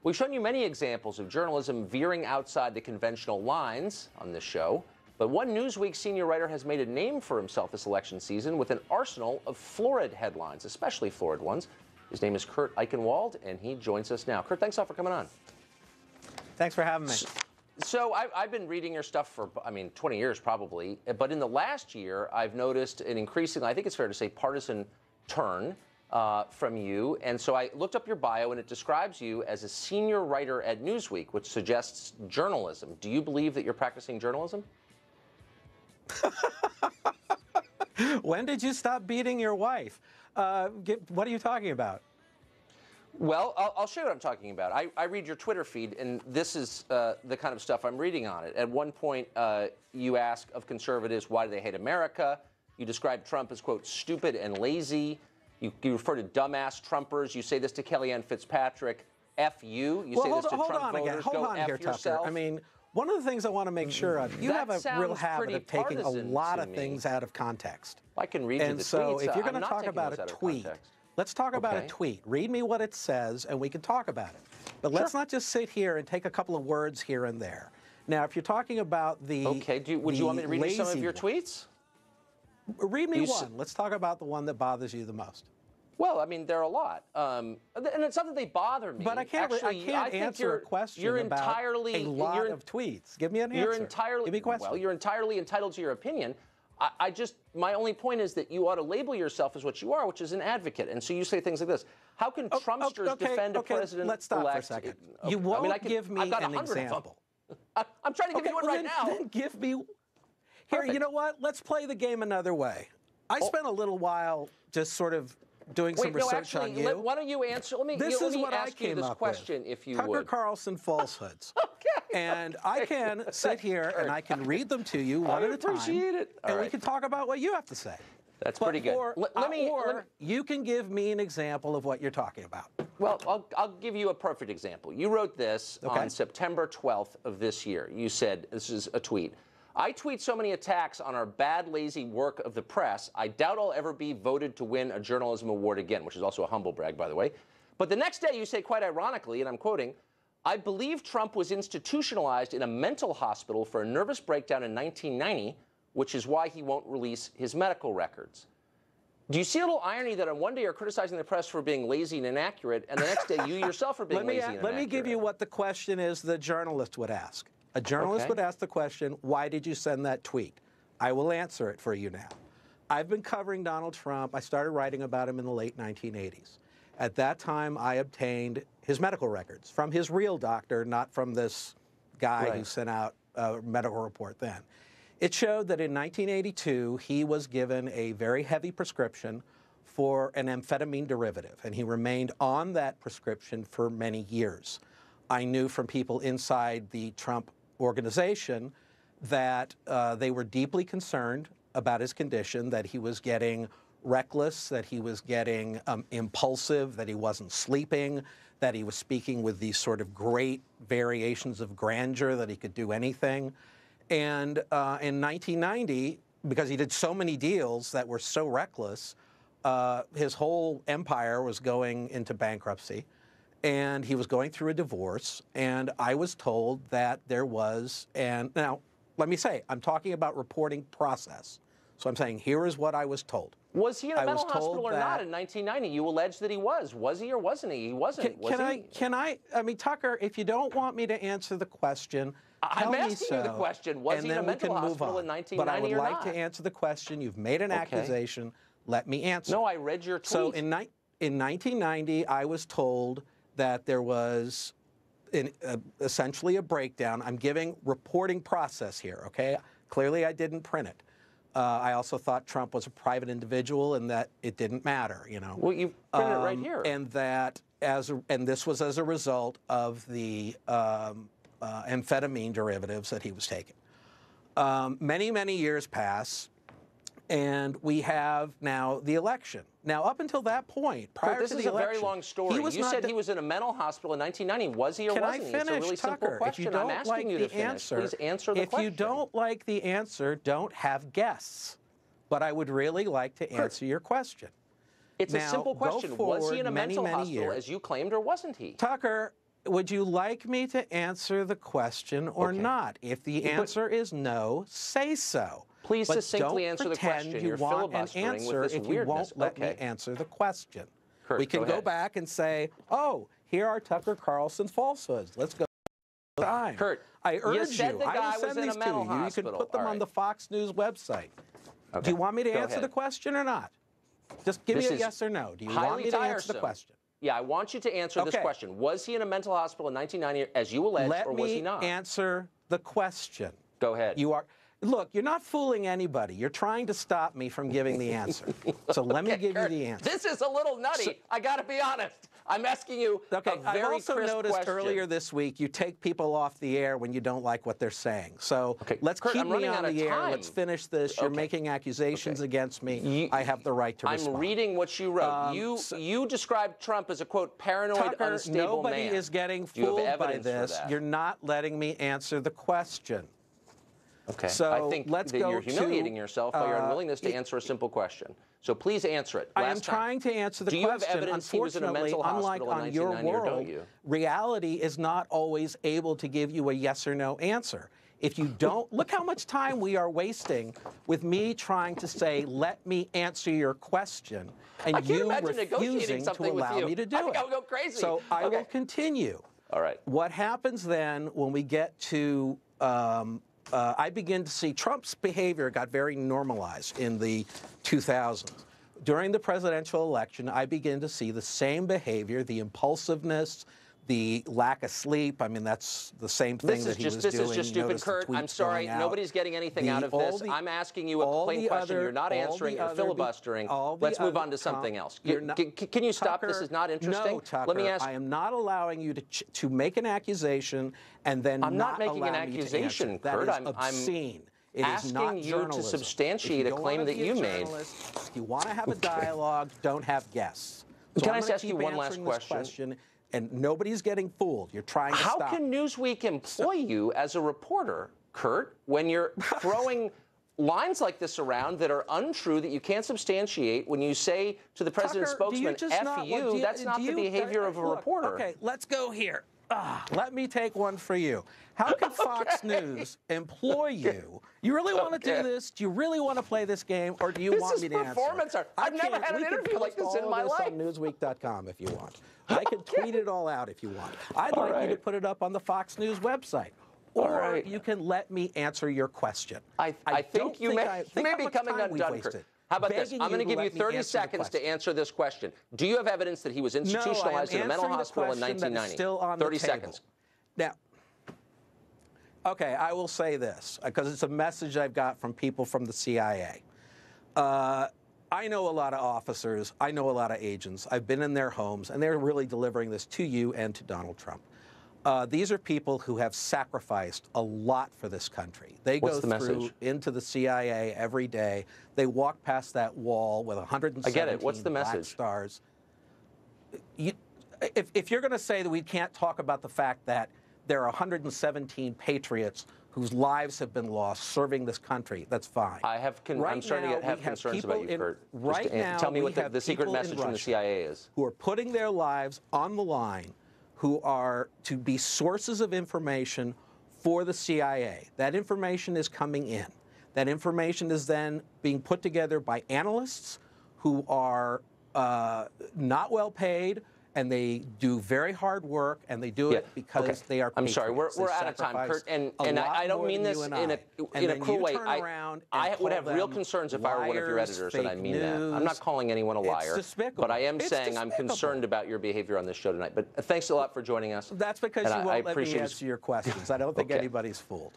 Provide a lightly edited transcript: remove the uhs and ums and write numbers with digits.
We've shown you many examples of journalism veering outside the conventional lines on this show, but one Newsweek senior writer has made a name for himself this election season with an arsenal of florid headlines, especially florid ones. His name is Kurt Eichenwald, and he joins us now. Kurt, thanks all for coming on. Thanks for having me. So I've been reading your stuff for, 20 years probably, but in the last year, I've noticed an increasingly, I think it's fair to say, partisan turn from you. And so I looked up your bio, and it describes you as a senior writer at Newsweek, which suggests journalism. Do you believe that you're practicing journalism? When did you stop beating your wife? What are you talking about? Well, I'll show you what I'm talking about. I read your Twitter feed, and this is the kind of stuff I'm reading on it. At one point, you ask of conservatives, why do they hate America? You describe Trump as, quote, stupid and lazy. You refer to dumbass Trumpers. You say this to Kellyanne Fitzpatrick. F you. You say this to Trump voters. Go F yourself. I mean, one of the things I want to make sure of, you have a real habit of taking a lot of things out of context. I can read you the tweets. And so if you're going to talk about a tweet, let's talk about a tweet. Read me what it says, and we can talk about it. But let's not just sit here and take a couple of words here and there. Now, if you're talking about the would you want me to read you some of your tweets? Read me one. Let's talk about the one that bothers you the most. Well, I mean, there are a lot, and it's not that they bother me. But I can't answer a question about a lot of tweets. Give me an answer. Give me a question. Well, you're entirely entitled to your opinion. My only point is that you ought to label yourself as what you are, which is an advocate. And so you say things like this. How can Trumpsters defend a president-elect? Let's stop for a second. You won't give me an example. I'm trying to give you one right now. Then give me... Here, you know what? Let's play the game another way. I spent a little while just sort of doing some research on you. Why don't you answer? Let me ask you this question, if you would. Tucker Carlson falsehoods. Okay. And I can sit here and I can read them to you one at a time. I appreciate it. And we can talk about what you have to say. That's pretty good. Or you can give me an example of what you're talking about. Well, I'll give you a perfect example. You wrote this on September 12th of this year. You said, this is a tweet, I tweet so many attacks on our bad, lazy work of the press, I doubt I'll ever be voted to win a journalism award again, which is also a humble brag, by the way. But the next day you say, quite ironically, and I'm quoting, I believe Trump was institutionalized in a mental hospital for a nervous breakdown in 1990, which is why he won't release his medical records. Do you see a little irony that on one day you're criticizing the press for being lazy and inaccurate, and the next day you yourself are being lazy and inaccurate? Let me give you what the question is the journalist would ask. A journalist would ask the question, why did you send that tweet? I will answer it for you now. I've been covering Donald Trump. I started writing about him in the late 1980s. At that time, I obtained his medical records from his real doctor, not from this guy who sent out a medical report then. It showed that in 1982, he was given a very heavy prescription for an amphetamine derivative, and he remained on that prescription for many years. I knew from people inside the Trump organization that they were deeply concerned about his condition, that he was getting reckless, that he was getting impulsive, that he wasn't sleeping, that he was speaking with these sort of great variations of grandeur, that he could do anything. And in 1990, because he did so many deals that were so reckless, his whole empire was going into bankruptcy. And he was going through a divorce, and I was told that there was, and now, let me say, I'm talking about reporting process. So I'm saying, here is what I was told. Was he in a mental hospital or not in 1990? You allege that he was. Was he or wasn't he? He wasn't. I mean, Tucker, if you don't want me to answer the question, I'm asking you the question. Was he in a mental hospital in 1990 But I would like not? to answer the question. You've made an accusation. Let me answer. No, I read your tweet. So in 1990, I was told that there was essentially a breakdown. I'm giving reporting process here, okay? Clearly, I didn't print it. I also thought Trump was a private individual and that it didn't matter, you know. Well, you printed it right here. And that and this was as a result of the amphetamine derivatives that he was taking. Many, many years pass, and we have now the election. Now, up until that point, prior to the election, this is a very long story. You said he was in a mental hospital in 1990. Was he or wasn't he? Can I finish, It's a really simple Tucker? question. If you don't I'm asking you to finish. Please answer the question. If you don't like the answer, don't have guests. But I would really like to answer your question. It's a simple question. Was he in a mental hospital, as you claimed, or wasn't he? Tucker, would you like me to answer the question or not? If the answer is no, say so. Please but succinctly don't answer the pretend question. you You're want an filibustering answer with this if weirdness. you won't let me answer the question. Kurt, we can go back and say, oh, here are Tucker Carlson's falsehoods. Let's go. Kurt, I urge you said you. the guy I will send was in these a to mental you. hospital. You can put them on the Fox News website. Okay. Do you want me to Go answer ahead. the question or not? Just give me a yes or no. Do you want me to answer the question? Yeah, I want you to answer this question. Was he in a mental hospital in 1990, as you alleged, or was he not? Let me answer the question. Go ahead. Look, you're not fooling anybody. You're trying to stop me from giving the answer. So let me give you the answer. This is a little nutty. I got to be honest. I'm asking you a very I've also crisp noticed question. earlier this week you take people off the air when you don't like what they're saying. So let's keep me on the air. Let's finish this. You're making accusations against me. I have the right to respond. I'm reading what you wrote. You described Trump as a, quote, paranoid, Tucker, unstable nobody man. is getting fooled by this. You're not letting me answer the question. Okay. So I think let's that go you're humiliating yourself by your unwillingness to answer a simple question. So please answer it. I am trying to answer the question. Do you have evidence he was in a mental hospital in 1990, or don't you? Reality is not always able to give you a yes or no answer. If you don't, look how much time we are wasting with me trying to say, let me answer your question, and you refusing to allow me to do it. I think I would go crazy. So I will continue. All right. What happens then when we get to I begin to see Trump's behavior got very normalized in the 2000s. During the presidential election, I begin to see the same behavior, the impulsiveness, the lack of sleep. I mean, that's the same thing that he was doing. This is just stupid, Kurt. I'm sorry. Nobody's getting anything out of this. I'm asking you a plain question. You're not answering. You're filibustering. Let's move on to something else. Can you stop? This is not interesting. No, Tucker, let me ask. I am not allowing you to make an accusation and then I'm not making an accusation, Kurt. That is obscene. It is not asking you to substantiate a claim that you made. If you want to have a dialogue, don't have guests. So Can I just ask you one last question? And nobody's getting fooled. You're trying to stop. How can Newsweek employ you as a reporter, Kurt, when you're throwing lines like this around that are untrue, that you can't substantiate, when you say to the president's spokesman, F you, that's not the behavior of a reporter. Okay, let's go here. Let me take one for you. How can Fox News employ you? You really want to do this? Do you really want to play this game, or do you want me to answer? Performance art. I've never had an interview like this in my life. On Newsweek.com if you want. I can tweet it all out if you want. I'd like you to put it up on the Fox News website. Or you can let me answer your question. I think you may be coming undone, Kurt. How about this? I'm going to give you 30 seconds to answer this question. Do you have evidence that he was institutionalized in a mental hospital in 1990? Still on 30 seconds. Now, okay, I will say this, because it's a message I've got from people from the CIA. I know a lot of officers. I know a lot of agents. I've been in their homes, and they're really delivering this to you and to Donald Trump. These are people who have sacrificed a lot for this country. They go through into the CIA every day. They walk past that wall with 117 black stars. If you're going to say that we can't talk about the fact that there are 117 patriots whose lives have been lost serving this country, that's fine. I'm starting to have concerns about you, Kurt. Right now, tell me what the secret message from the CIA is. Who are putting their lives on the line, who are to be sources of information for the CIA. That information is coming in. That information is then being put together by analysts who are not well paid, and they do very hard work, and they do it because they are patriots. I'm sorry, we're out of time, Kurt, and I don't mean this in a cruel way. I would have real concerns if I were one of your editors, and I mean that. I'm not calling anyone a liar, but I am saying I'm concerned about your behavior on this show tonight. But thanks a lot for joining us. That's because you won't let me answer your questions. I don't think anybody's fooled.